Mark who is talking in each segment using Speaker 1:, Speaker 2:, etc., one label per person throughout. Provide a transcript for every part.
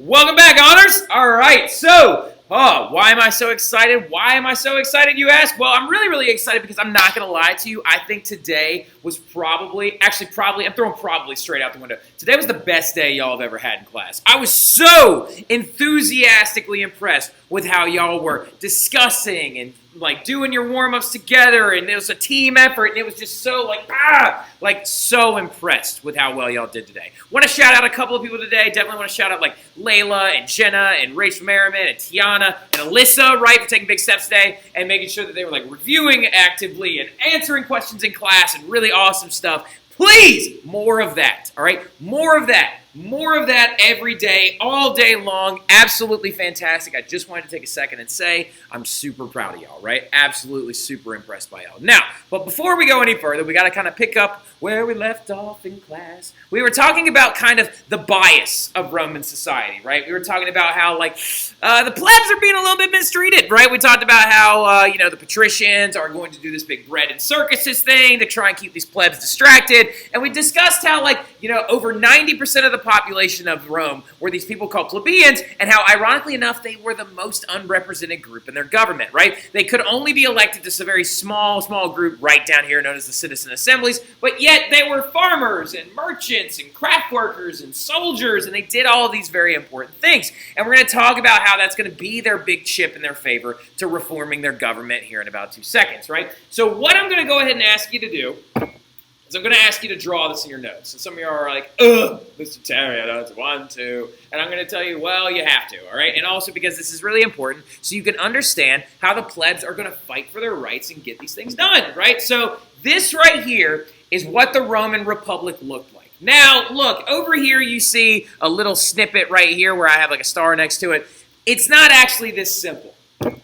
Speaker 1: Welcome back, Honors. All right, so, why am I so excited? Why am I so excited, you ask? Well, I'm really excited because I'm not going to lie to you. I think today was probably, I'm throwing probably straight out the window. Today was the best day y'all have ever had in class. I was so enthusiastically impressed with how y'all were discussing and doing your warm-ups together, and it was a team effort, and it was just so so impressed with how well y'all did today. Want to shout out a couple of people today. Definitely want to shout out Layla and Jenna and Rachel Merriman and Tiana and Alyssa, right, for taking big steps today and making sure that they were reviewing actively and answering questions in class and really awesome stuff. Please, more of that, all right? More of that. More of that every day, all day long. Absolutely fantastic. I just wanted to take a second and say I'm super proud of y'all, right? Absolutely super impressed by y'all. Now, but before we go any further, we got to kind of pick up where we left off in class. We were talking about kind of the bias of Roman society, right? We were talking about how, the plebs are being a little bit mistreated, right? We talked about how, the patricians are going to do this big bread and circuses thing to try and keep these plebs distracted. And we discussed how, over 90% of the population of Rome were these people called plebeians, and how, ironically enough, they were the most unrepresented group in their government, right? They could only be elected to a very small group right down here known as the citizen assemblies, but yet they were farmers and merchants and craft workers and soldiers, and they did all of these very important things. And we're going to talk about how that's going to be their big chip in their favor to reforming their government here in about 2 seconds, right? So what I'm going to go ahead and ask you to do I'm going to ask you to draw this in your notes. And some of you are like, Mr. Terry, I don't want to. And I'm going to tell you, well, you have to, all right? And also because this is really important so you can understand how the plebs are going to fight for their rights and get these things done, right? So this right here is what the Roman Republic looked like. Now, look, over here you see a little snippet right here where I have a star next to it. It's not actually this simple.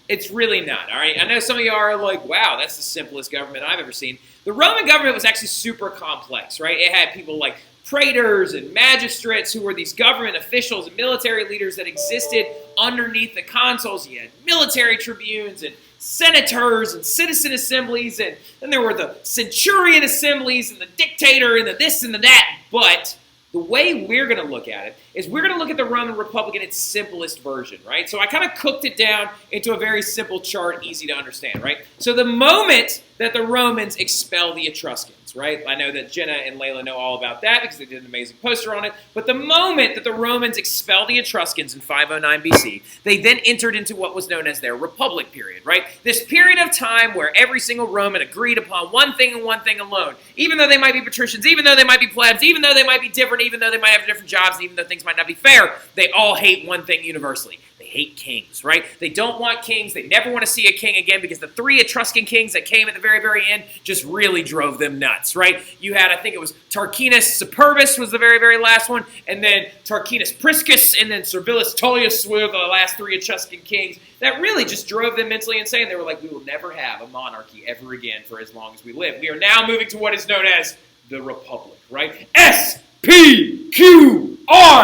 Speaker 1: It's really not, all right? I know some of you are like, wow, that's the simplest government I've ever seen. The Roman government was actually super complex, right? It had people like praetors and magistrates who were these government officials and military leaders that existed underneath the consuls. You had military tribunes and senators and citizen assemblies, and then there were the centurion assemblies and the dictator and the this and the that. But the way we're going to look at it is we're going to look at the Roman Republic in its simplest version, right? So I kind of cooked it down into a very simple chart, easy to understand, right? So the moment that the Romans expel the Etruscans, right? I know that Jenna and Layla know all about that because they did an amazing poster on it. But the moment that the Romans expelled the Etruscans in 509 BC, they then entered into what was known as their Republic period, right? This period of time where every single Roman agreed upon one thing and one thing alone. Even though they might be patricians, even though they might be plebs, even though they might be different, even though they might have different jobs, and even though things might not be fair, they all hate one thing universally. They hate kings, right? They don't want kings. They never want to see a king again because the 3 Etruscan kings that came at the very end just really drove them nuts, right? You had, I think it was Tarquinius Superbus was the very last one, and then Tarquinius Priscus, and then Servilius Tullius were the last 3 Etruscan kings. That really just drove them mentally insane. They were like, we will never have a monarchy ever again for as long as we live. We are now moving to what is known as the Republic, right? SPQR.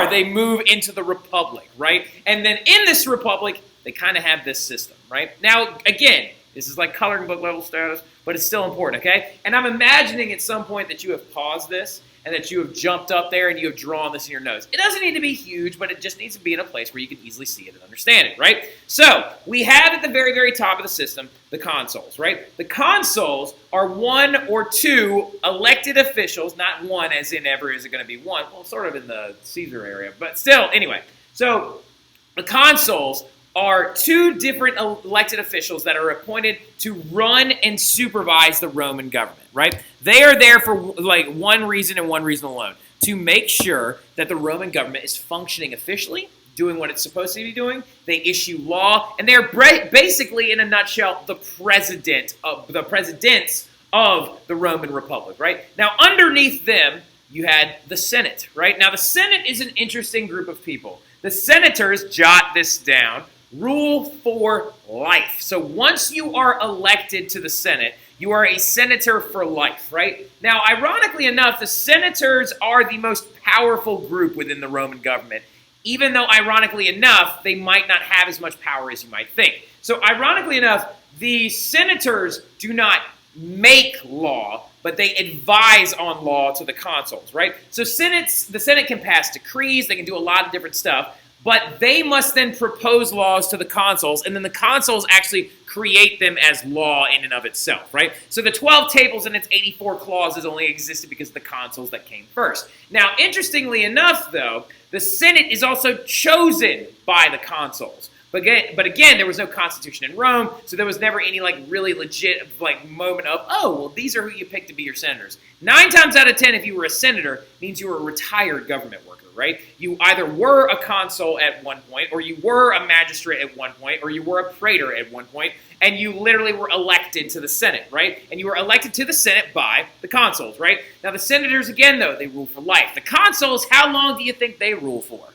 Speaker 1: They move into the Republic, right? And then in this Republic, they kind of have this system, right? Now, again, this is like coloring book level status, but it's still important, okay? And I'm imagining at some point that you have paused this and that you have jumped up there and you have drawn this in your notes. It doesn't need to be huge, but it just needs to be in a place where you can easily see it and understand it, right? So we have at the very top of the system the consuls, right? The consuls are 1 or 2 elected officials, not one as in ever is it going to be one. Well, sort of in the Caesar area, but still, anyway. So the consuls are 2 different elected officials that are appointed to run and supervise the Roman government, right? They are there for one reason and one reason alone, to make sure that the Roman government is functioning officially, doing what it's supposed to be doing. They issue law, and they're basically, in a nutshell, the presidents of the Roman Republic, right? Now, underneath them, you had the Senate, right? Now, the Senate is an interesting group of people. The senators, jot this down, rule for life. So once you are elected to the Senate, you are a senator for life, right? Now, ironically enough, the senators are the most powerful group within the Roman government, even though, ironically enough, they might not have as much power as you might think. So, ironically enough, the senators do not make law, but they advise on law to the consuls, right? So the Senate can pass decrees, they can do a lot of different stuff, but they must then propose laws to the consuls, and then the consuls actually create them as law in and of itself, right? So the 12 tables and its 84 clauses only existed because of the consuls that came first. Now, interestingly enough, though, the Senate is also chosen by the consuls. But again, there was no constitution in Rome, so there was never any really legit moment of, oh, well, these are who you pick to be your senators. 9 times out of 10, if you were a senator, means you were a retired government worker, right? You either were a consul at one point, or you were a magistrate at one point, or you were a praetor at one point, and you literally were elected to the Senate, right? And you were elected to the Senate by the consuls, right? Now, the senators, again, though, they rule for life. The consuls, how long do you think they rule for?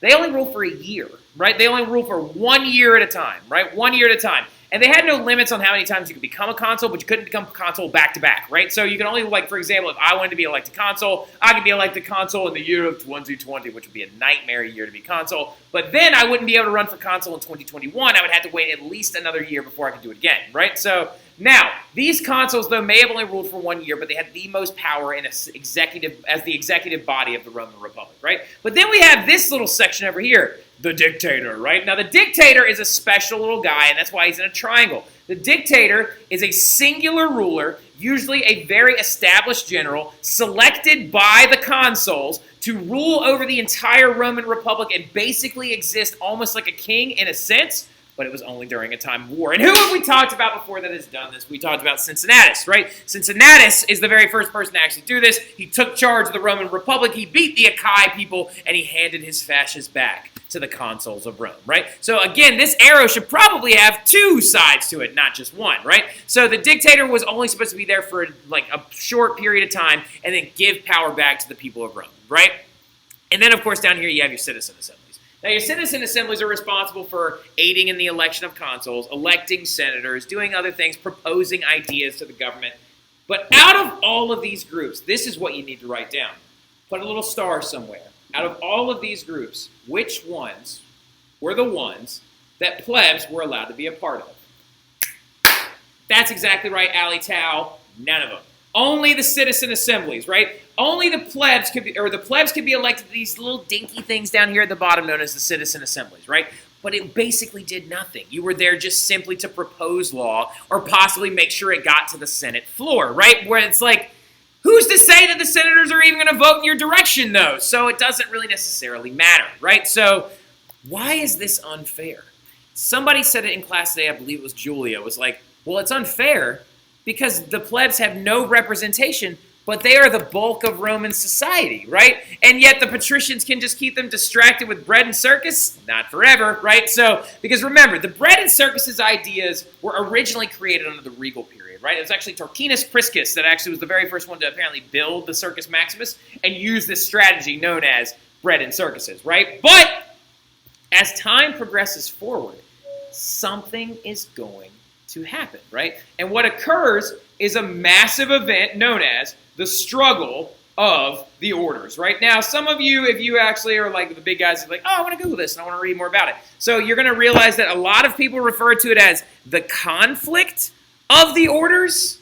Speaker 1: They only rule for a year, right? They only rule for 1 year at a time, right? 1 year at a time. And they had no limits on how many times you could become a consul, but you couldn't become consul back to back, right? So you can only, for example, if I wanted to be elected consul, I could be elected consul in the year of 2020, which would be a nightmare year to be consul. But then I wouldn't be able to run for consul in 2021. I would have to wait at least another year before I could do it again, right? So now, these consuls, though, may have only ruled for 1 year, but they had the most power as the executive body of the Roman Republic, right? But then we have this little section over here, the dictator, right? Now, the dictator is a special little guy, and that's why he's in a triangle. The dictator is a singular ruler, usually a very established general, selected by the consuls to rule over the entire Roman Republic and basically exist almost like a king in a sense, but it was only during a time of war. And who have we talked about before that has done this? We talked about Cincinnatus, right? Cincinnatus is the very first person to actually do this. He took charge of the Roman Republic, he beat the Achaii people, and he handed his fasces back to the consuls of Rome, right? So again, this arrow should probably have 2 sides to it, not just one, right? So the dictator was only supposed to be there for a short period of time and then give power back to the people of Rome, right? And then, of course, down here you have your citizen assemblies. Now, your citizen assemblies are responsible for aiding in the election of consuls, electing senators, doing other things, proposing ideas to the government. But out of all of these groups, this is what you need to write down. Put a little star somewhere. Out of all of these groups, which ones were the ones that plebs were allowed to be a part of? That's exactly right, Ali Tao. None of them. Only the citizen assemblies, right? Only the plebs could be elected to these little dinky things down here at the bottom known as the citizen assemblies, right? But it basically did nothing. You were there just simply to propose law or possibly make sure it got to the Senate floor, right? Where it's who's to say that the senators are even going to vote in your direction, though? So it doesn't really necessarily matter, right? So why is this unfair? Somebody said it in class today, I believe it was Julia, was well, it's unfair because the plebs have no representation, but they are the bulk of Roman society, right? And yet the patricians can just keep them distracted with bread and circus? Not forever, right? So, because remember, the bread and circus ideas were originally created under the regal period, right? It was actually Tarquinius Priscus that actually was the very first one to apparently build the Circus Maximus and use this strategy known as bread and circuses, right? But as time progresses forward, something is going to happen, right? And what occurs is a massive event known as the struggle of the orders, right? Now, some of you, if you actually are the big guys, are oh, I want to Google this and I want to read more about it. So you're going to realize that a lot of people refer to it as the conflict of the orders,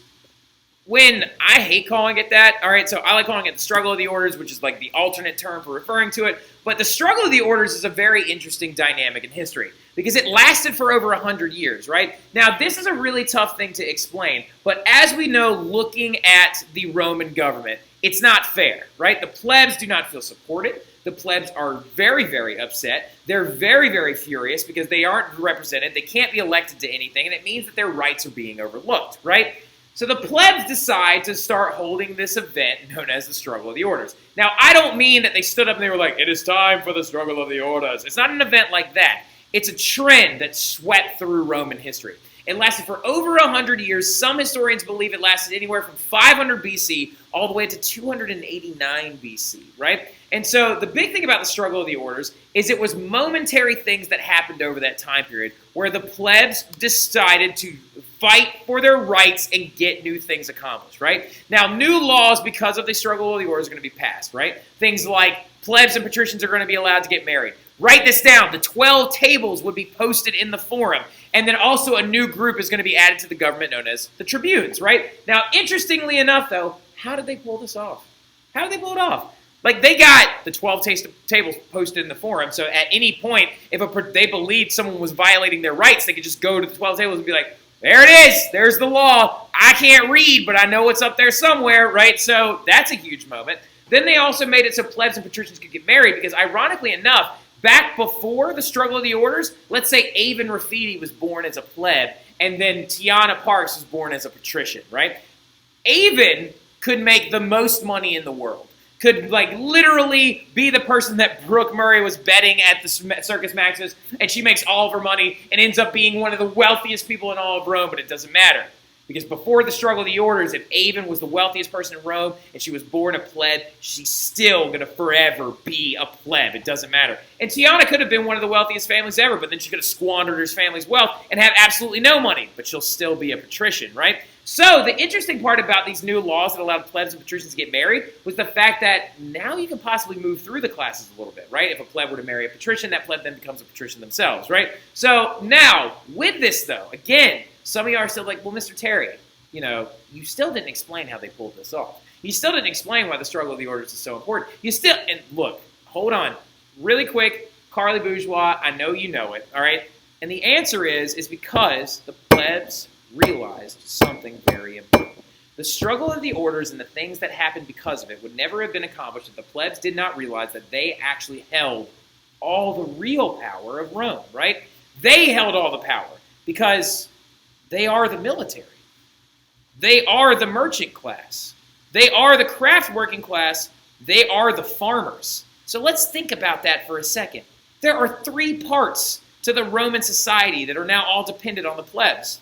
Speaker 1: when I hate calling it that. All right, so I like calling it the struggle of the orders, which is the alternate term for referring to it. But the struggle of the orders is a very interesting dynamic in history because it lasted for over 100 years, right? Now, this is a really tough thing to explain, but as we know, looking at the Roman government, it's not fair, right? The plebs do not feel supported. The plebs are very, very upset. They're very, very furious because they aren't represented. They can't be elected to anything, and it means that their rights are being overlooked, right? So the plebs decide to start holding this event known as the Struggle of the Orders. Now, I don't mean that they stood up and they were it is time for the Struggle of the Orders. It's not an event like that. It's a trend that swept through Roman history. It lasted for over 100 years. Some historians believe it lasted anywhere from 500 BC all the way to 289 BC, right? And so the big thing about the Struggle of the Orders is it was momentary things that happened over that time period where the plebs decided to fight for their rights and get new things accomplished, right? Now, new laws because of the Struggle of the Orders are going to be passed, right? Things like plebs and patricians are going to be allowed to get married. Write this down. The 12 tables would be posted in the forum. And then also a new group is going to be added to the government known as the Tribunes, right? Now, interestingly enough, though, how did they pull this off? How did they pull it off? Like, they got the 12 tables posted in the forum, so at any point, if they believed someone was violating their rights, they could just go to the 12 tables and be like, there it is, there's the law. I can't read, but I know it's up there somewhere, right? So that's a huge moment. Then they also made it so plebs and patricians could get married, because ironically enough, back before the struggle of the orders, let's say Avon Rafidi was born as a pleb, and then Tiana Parks was born as a patrician, right? Avon could make the most money in the world. Could, like, literally be the person that Brooke Murray was betting at the Circus Maximus, and she makes all of her money and ends up being one of the wealthiest people in all of Rome, but it doesn't matter. Because before the struggle of the orders, if Avon was the wealthiest person in Rome and she was born a pleb, she's still going to forever be a pleb. It doesn't matter. And Tiana could have been one of the wealthiest families ever, but then she could have squandered her family's wealth and have absolutely no money, but she'll still be a patrician, right? So the interesting part about these new laws that allowed plebs and patricians to get married was the fact that now you can possibly move through the classes a little bit, right? If a pleb were to marry a patrician, that pleb then becomes a patrician themselves, right? So now, with this though, again, some of you are still like, well, Mr. Terry, you still didn't explain how they pulled this off. You still didn't explain why the struggle of the orders is so important. And look, hold on, really quick, Carly Bourgeois, I know you know it, all right? And the answer is because the plebs realized something very important. The struggle of the orders and the things that happened because of it would never have been accomplished if the plebs did not realize that they actually held all the real power of Rome, right? They held all the power because they are the military. They are the merchant class. They are the craft working class. They are the farmers. So let's think about that for a second. There are 3 parts to the Roman society that are now all dependent on the plebs.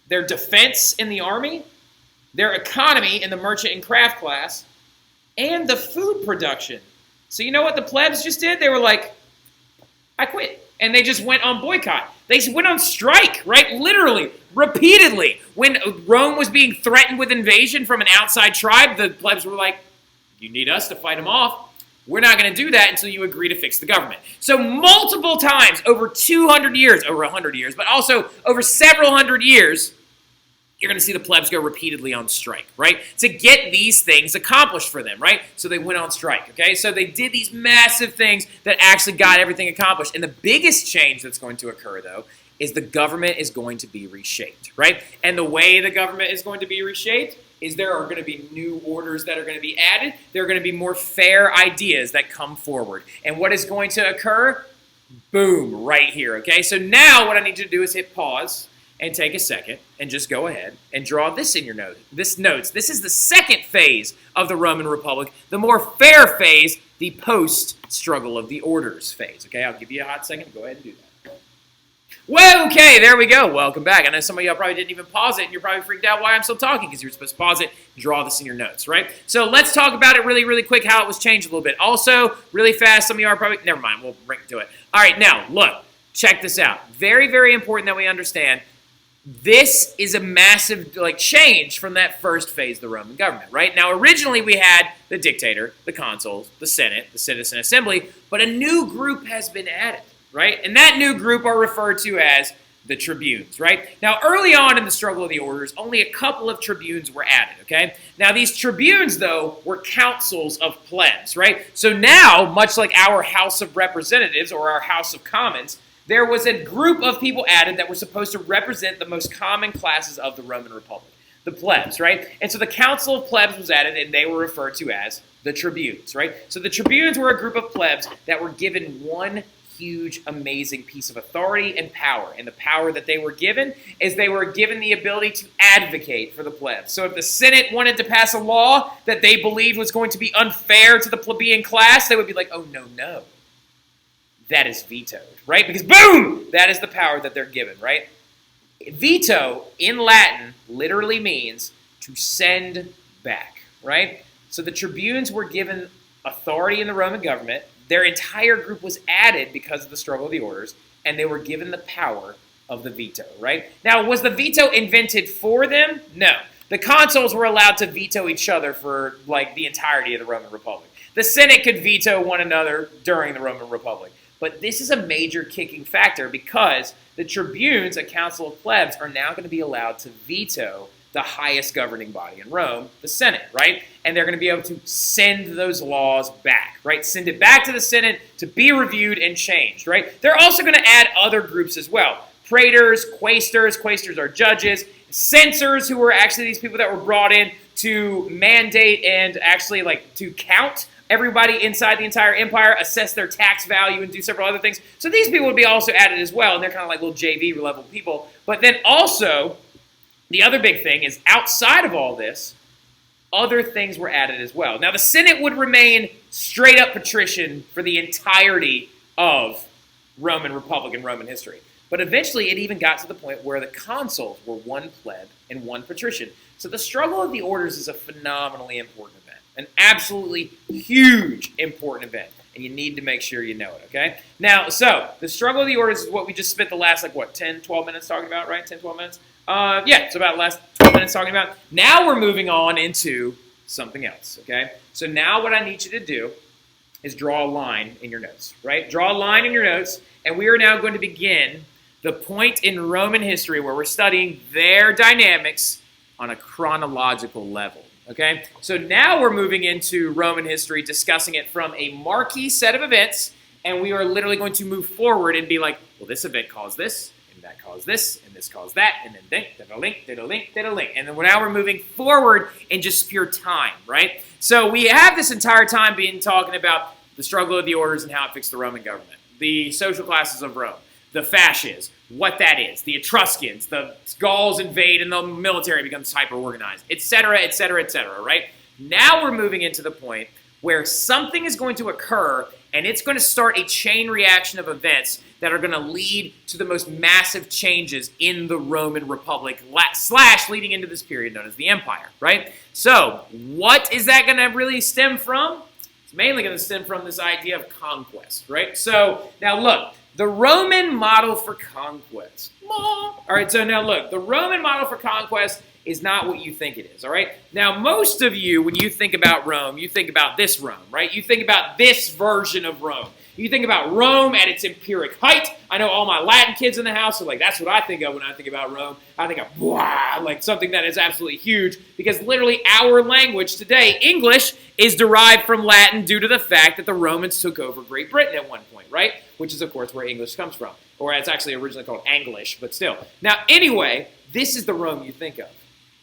Speaker 1: Their defense in the army, their economy in the merchant and craft class, and the food production. So you know what the plebs just did? They were like, I quit. And they just went on boycott. They went on strike, right? Literally, repeatedly. When Rome was being threatened with invasion from an outside tribe, the plebs were like, you need us to fight them off. We're not going to do that until you agree to fix the government. So multiple times over 200 years, over 100 years, but also over several hundred years, you're going to see the plebs go repeatedly on strike, right? To get these things accomplished for them, right? So they went on strike, okay? So they did these massive things that actually got everything accomplished. And the biggest change that's going to occur, though, is the government is going to be reshaped, right? And the way the government is going to be reshaped is there are going to be new orders that are going to be added. There are going to be more fair ideas that come forward. And what is going to occur? Boom, right here, okay? So now what I need you to do is hit pause and take a second and just go ahead and draw this in your note. This is the second phase of the Roman Republic, the more fair phase, the post-struggle of the orders phase. Okay, I'll give you a hot second to go ahead and do that. Well, okay, there we go. Welcome back. I know some of y'all probably didn't even pause it, and you're probably freaked out why I'm still talking because you're supposed to pause it, draw this in your notes, right? So let's talk about it really, really quick, how it was changed a little bit. Also, really fast, some of you are probably, never mind, we'll bring it to it. All right, now, look, check this out. Very, very important that we understand this is a massive change from that first phase of the Roman government, right? Now, originally we had the dictator, the consuls, the Senate, the citizen assembly, but a new group has been added, right? And that new group are referred to as the tribunes, right? Now, early on in the struggle of the orders, only a couple of tribunes were added, okay? Now, these tribunes, though, were councils of plebs, right? So now, much like our House of Representatives or our House of Commons, there was a group of people added that were supposed to represent the most common classes of the Roman Republic, the plebs, right? And so the Council of Plebs was added, and they were referred to as the tribunes, right? So the tribunes were a group of plebs that were given one huge, amazing piece of authority and power. And the power that they were given is they were given the ability to advocate for the plebs. So if the Senate wanted to pass a law that they believed was going to be unfair to the plebeian class, they would be like, oh, no. That is vetoed, right? Because boom, that is the power that they're given, right? Veto in Latin literally means to send back, right? So the tribunes were given authority in the Roman government. Their entire group was added because of the struggle of the orders, and they were given the power of the veto, right? Now, was the veto invented for them? No. The consuls were allowed to veto each other for the entirety of the Roman Republic. The Senate could veto one another during the Roman Republic. But this is a major kicking factor because the tribunes, a council of plebs, are now going to be allowed to veto the highest governing body in Rome, the Senate, right? And they're going to be able to send those laws back, right? Send it back to the Senate to be reviewed and changed, right? They're also going to add other groups as well. Praetors, quaestors are judges, censors, who were actually these people that were brought in to mandate and actually like to count everybody inside the entire empire, assess their tax value, and do several other things. So these people would be also added as well, and they're kind of like little JV level people. But then also, the other big thing is outside of all this, other things were added as well. Now, the Senate would remain straight up patrician for the entirety of Roman Republic and Roman history. But eventually, it even got to the point where the consuls were one pleb and one patrician. So the struggle of the orders is a phenomenally important event, an absolutely huge important event. And you need to make sure you know it, okay? Now, so the struggle of the orders is what we just spent the last, 10, 12 minutes talking about, right? 10, 12 minutes? Yeah, it's about the last 12 minutes talking about. Now we're moving on into something else, okay? So now what I need you to do is draw a line in your notes, right? Draw a line in your notes, and we are now going to begin the point in Roman history where we're studying their dynamics on a chronological level, okay? So now we're moving into Roman history, discussing it from a marquee set of events, and we are literally going to move forward and be like, well, this event caused this, and that caused this, and this caused that, and then did a link. And then now we're moving forward in just pure time, right? So we have this entire time been talking about the struggle of the orders and how it fixed the Roman government, the social classes of Rome, the fasces, what that is, the Etruscans, the Gauls invade and the military becomes hyper-organized, etc., right? Now we're moving into the point where something is going to occur and it's going to start a chain reaction of events that are going to lead to the most massive changes in the Roman Republic / leading into this period known as the Empire, right? So what is that going to really stem from? It's mainly going to stem from this idea of conquest, right? So now look, the Roman model for conquest. All right, so now look, the Roman model for conquest is not what you think it is, all right? Now, most of you, when you think about Rome, you think about this Rome, right? You think about this version of Rome. You think about Rome at its empiric height. I know all my Latin kids in the house are like, that's what I think of when I think about Rome. I think of, wow, like something that is absolutely huge, because literally our language today, English, is derived from Latin due to the fact that the Romans took over Great Britain at one point, right? Which is, of course, where English comes from. Or it's actually originally called Anglish, but still. Now, anyway, this is the Rome you think of.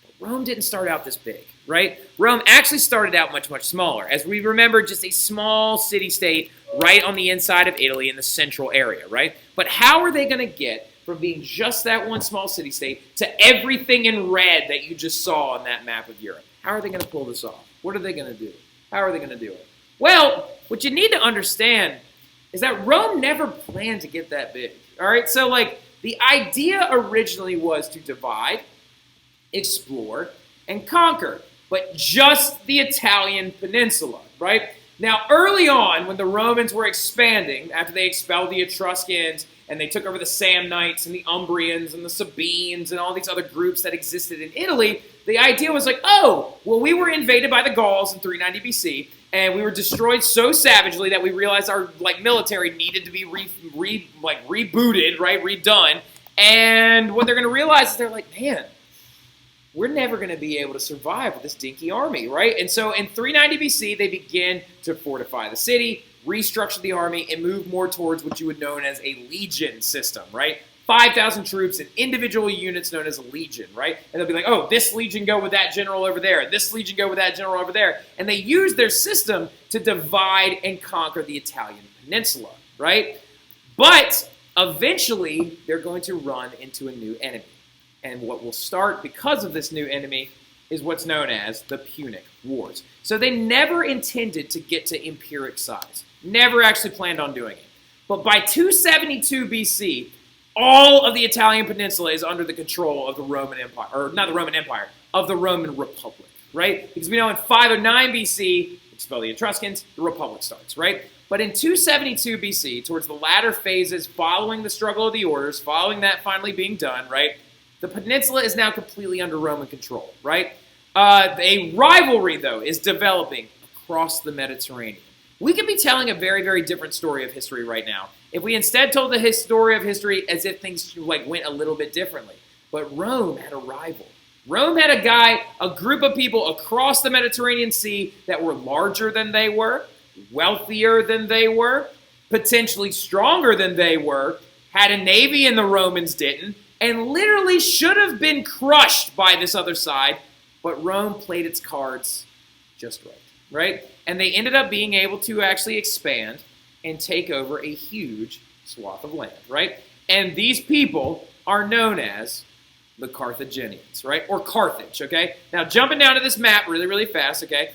Speaker 1: But Rome didn't start out this big, right? Rome actually started out much, much smaller. As we remember, just a small city-state right on the inside of Italy in the central area, right? But how are they going to get from being just that one small city-state to everything in red that you just saw on that map of Europe? How are they going to pull this off? What are they going to do? How are they going to do it? Well, what you need to understand is that Rome never planned to get that big, all right? So, like, the idea originally was to divide, explore, and conquer, but just the Italian peninsula, right? Now, early on, when the Romans were expanding, after they expelled the Etruscans, and they took over the Samnites and the Umbrians and the Sabines and all these other groups that existed in Italy, the idea was like, oh, well, we were invaded by the Gauls in 390 BC, and we were destroyed so savagely that we realized our military needed to be rebooted, right, redone. And what they're going to realize is they're like, man, we're never going to be able to survive with this dinky army, right? And so in 390 BC, they begin to fortify the city, restructure the army, and move more towards what you would know as a legion system, right? 5,000 troops and individual units known as a legion, right? And they'll be like, oh, this legion go with that general over there, this legion go with that general over there. And they use their system to divide and conquer the Italian peninsula, right? But eventually, they're going to run into a new enemy. And what will start because of this new enemy is what's known as the Punic Wars. So they never intended to get to empiric size. Never actually planned on doing it. But by 272 BC, all of the Italian peninsula is under the control of the Roman Empire, or not the Roman Empire, of the Roman Republic, right? Because we know in 509 BC, expel the Etruscans, the Republic starts, right? But in 272 BC, towards the latter phases following the struggle of the orders, following that finally being done, right, the peninsula is now completely under Roman control, right? A rivalry, though, is developing across the Mediterranean. We could be telling a very, very different story of history right now if we instead told the story of history as if things went a little bit differently. But Rome had a rival Rome had a group of people across the Mediterranean Sea that were larger than they were, wealthier than they were, potentially stronger than they were, had a navy and the Romans didn't, and literally should have been crushed by this other side, but Rome played its cards just right? And they ended up being able to actually expand and take over a huge swath of land, right? And these people are known as the Carthaginians, right? Or Carthage, okay? Now, jumping down to this map really, really fast, okay?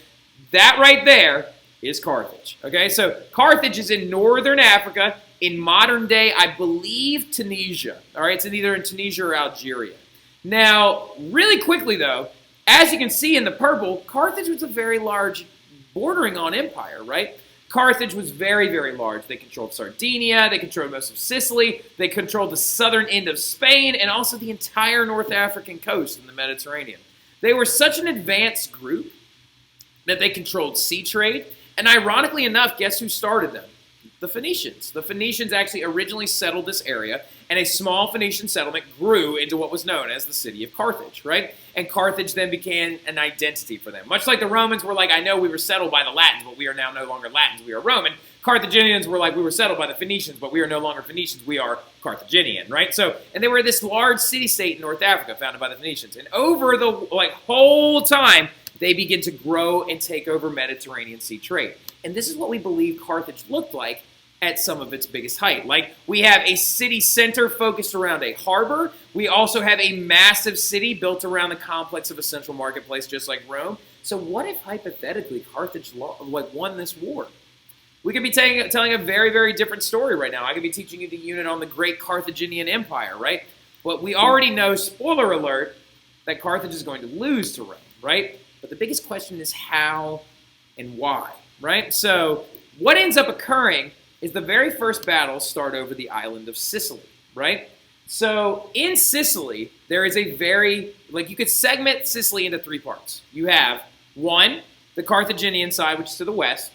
Speaker 1: That right there is Carthage, okay? So Carthage is in northern Africa, in modern day, I believe, Tunisia, all right? It's either in Tunisia or Algeria. Now, really quickly, though, as you can see in the purple, Carthage was a very large, bordering on empire, right? Carthage was very, very large. They controlled Sardinia, they controlled most of Sicily, they controlled the southern end of Spain, and also the entire North African coast in the Mediterranean. They were such an advanced group that they controlled sea trade, and ironically enough, guess who started them? The Phoenicians. The Phoenicians actually originally settled this area, and a small Phoenician settlement grew into what was known as the city of Carthage, right? And Carthage then became an identity for them. Much like the Romans were like, I know we were settled by the Latins, but we are now no longer Latins, we are Roman. Carthaginians were like, we were settled by the Phoenicians, but we are no longer Phoenicians, we are Carthaginian, right? So, and they were this large city-state in North Africa founded by the Phoenicians. And over the whole time, they begin to grow and take over Mediterranean Sea trade. And this is what we believe Carthage looked like at some of its biggest height. Like, we have a city center focused around a harbor. We also have a massive city built around the complex of a central marketplace, just like Rome. So what if, hypothetically, Carthage won this war? We could be telling a very, very different story right now. I could be teaching you the unit on the great Carthaginian Empire, right? But we already know, spoiler alert, that Carthage is going to lose to Rome, right? But the biggest question is how and why, right? So what ends up occurring is the very first battles start over the island of Sicily, right? So in Sicily, there is a you could segment Sicily into three parts. You have, one, the Carthaginian side, which is to the west.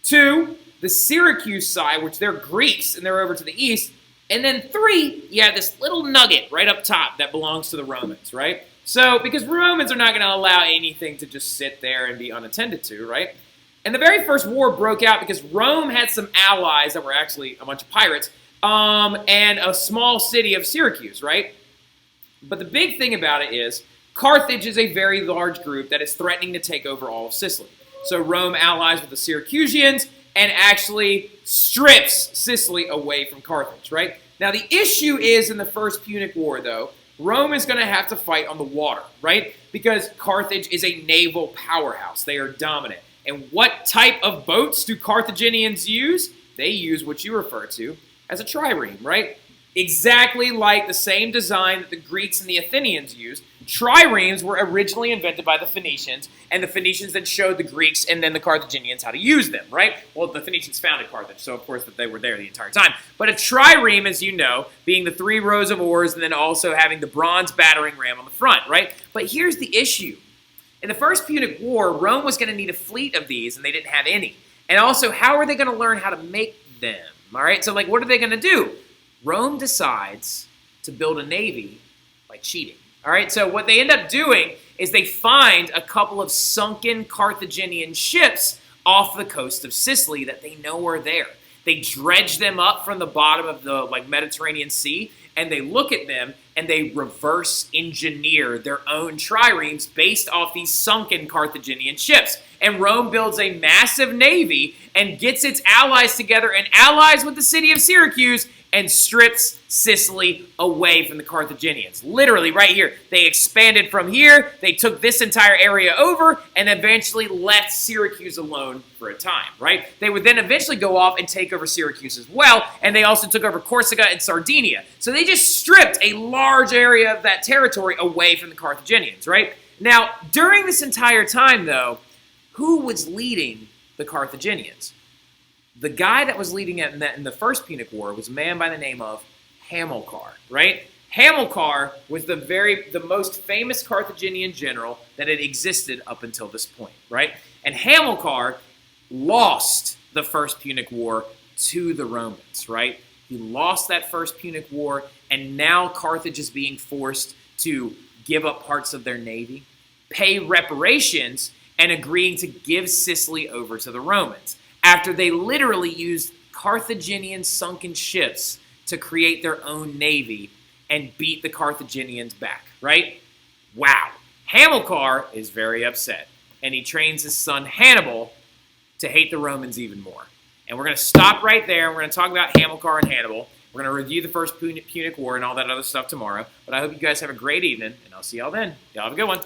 Speaker 1: Two, the Syracuse side, which they're Greeks, and they're over to the east. And then three, you have this little nugget right up top that belongs to the Romans, right? So, because Romans are not going to allow anything to just sit there and be unattended to, right? And the very first war broke out because Rome had some allies that were actually a bunch of pirates, and a small city of Syracuse, right? But the big thing about it is Carthage is a very large group that is threatening to take over all of Sicily. So Rome allies with the Syracusans and actually strips Sicily away from Carthage, right? Now the issue is in the First Punic War, though, Rome is going to have to fight on the water, right? Because Carthage is a naval powerhouse. They are dominant. And what type of boats do Carthaginians use? They use what you refer to as a trireme, right? Exactly like the same design that the Greeks and the Athenians used. Triremes were originally invented by the Phoenicians, and the Phoenicians then showed the Greeks and then the Carthaginians how to use them, right? Well, the Phoenicians founded Carthage, so of course that they were there the entire time. But a trireme, as you know, being the 3 rows of oars and then also having the bronze battering ram on the front, right? But here's the issue. In the First Punic War, Rome was going to need a fleet of these, and they didn't have any. And also, how are they going to learn how to make them? All right, so what are they going to do? Rome decides to build a navy by cheating. All right, so what they end up doing is they find a couple of sunken Carthaginian ships off the coast of Sicily that they know are there. They dredge them up from the bottom of the Mediterranean Sea, and they look at them and they reverse engineer their own triremes based off these sunken Carthaginian ships. And Rome builds a massive navy and gets its allies together and allies with the city of Syracuse and strips Sicily away from the Carthaginians. Literally, right here. They expanded from here, they took this entire area over, and eventually left Syracuse alone for a time, right? They would then eventually go off and take over Syracuse as well, and they also took over Corsica and Sardinia. So they just stripped a large area of that territory away from the Carthaginians, right? Now, during this entire time, though, who was leading the Carthaginians? The guy that was leading it in the First Punic War was a man by the name of Hamilcar, right? Hamilcar was the most famous Carthaginian general that had existed up until this point, right? And Hamilcar lost the First Punic War to the Romans, right? He lost that First Punic War, and now Carthage is being forced to give up parts of their navy, pay reparations, and agreeing to give Sicily over to the Romans, after they literally used Carthaginian sunken ships to create their own navy and beat the Carthaginians back, right? Wow. Hamilcar is very upset, and he trains his son Hannibal to hate the Romans even more. And we're going to stop right there. We're going to talk about Hamilcar and Hannibal. We're going to review the First Punic War and all that other stuff tomorrow. But I hope you guys have a great evening, and I'll see y'all then. Y'all have a good one.